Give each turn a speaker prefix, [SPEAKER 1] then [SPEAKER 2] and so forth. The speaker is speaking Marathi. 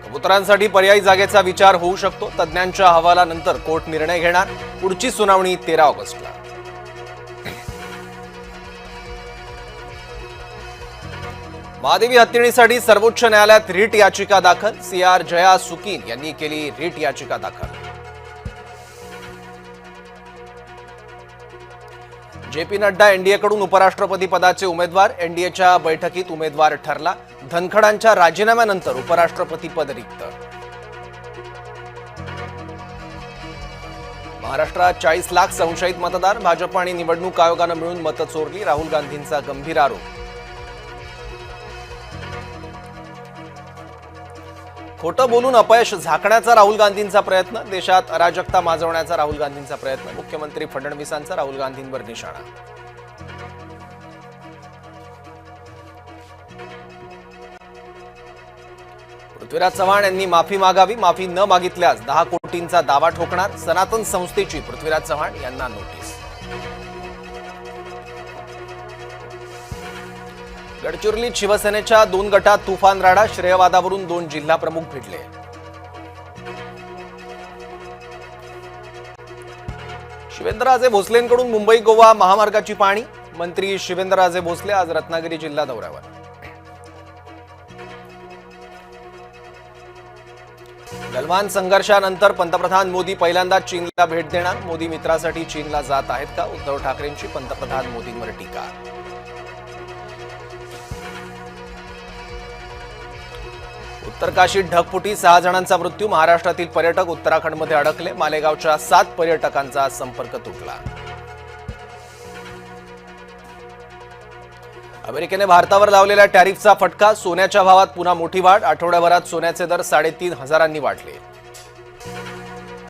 [SPEAKER 1] कबुतरांसाठी पर्यायी जागेचा विचार होऊ शकतो. तज्ञांच्या अहवालानंतर कोर्ट निर्णय घेणार. पुढची सुनावणी 13 ऑगस्टला. महादेवी हत्तीणीसाठी सर्वोच्च न्यायालयात रिट याचिका दाखल. CR जया सुकीन यांनी केली रिट याचिका दाखल. JP नड्डा एनडीएकडून उपराष्ट्रपती पदाचे उमेदवार. एनडीएच्या बैठकीत उमेदवार ठरला. धनखडांच्या राजीनाम्यानंतर उपराष्ट्रपती पद रिक्त. महाराष्ट्रात 40 लाख संशयित मतदार. भाजप आणि निवडणूक आयोगानं मिळून मतं चोरली. राहुल गांधींचा गंभीर आरोप. खोटं बोलून अपयश झाकण्याचा राहुल गांधींचा प्रयत्न. देशात अराजकता माजवण्याचा राहुल गांधींचा प्रयत्न. मुख्यमंत्री फडणवीसांचा राहुल गांधींवर निशाणा. पृथ्वीराज चव्हाण यांनी माफी मागावी. माफी न मागितल्यास 10 कोटींचा दावा ठोकणार. सनातन संस्थेची पृथ्वीराज चव्हाण यांना नोटीस. गडचिरोलीत शिवसेनेच्या 2 गटात तुफान राडा. श्रेयवादावरून 2 जिल्हा प्रमुख भिडले. शिवेंद्रराजे भोसलेंकडून मुंबई गोवा महामार्गाची पाहणी. मंत्री शिवेंद्रराजे भोसले आज रत्नागिरी जिल्हा दौऱ्यावर. गलवान संघर्षानंतर पंतप्रधान मोदी पहिल्यांदा चीनला भेट देणार. मोदी मित्रासाठी चीनला जात आहेत का? उद्धव ठाकरेंची पंतप्रधान मोदींवर टीका. उत्तरकाशीत ढगफुटी. 6 जणांचा मृत्यू. महाराष्ट्रातील पर्यटक उत्तराखंडमध्ये अडकले. मालेगावच्या 7 पर्यटकांचा संपर्क तुटला. अमेरिकेने भारतावर लावलेल्या टॅरिफचा फटका. सोन्याच्या भावात पुन्हा मोठी वाढ. आठवड्याभरात सोन्याचे दर 3,500 वाढले.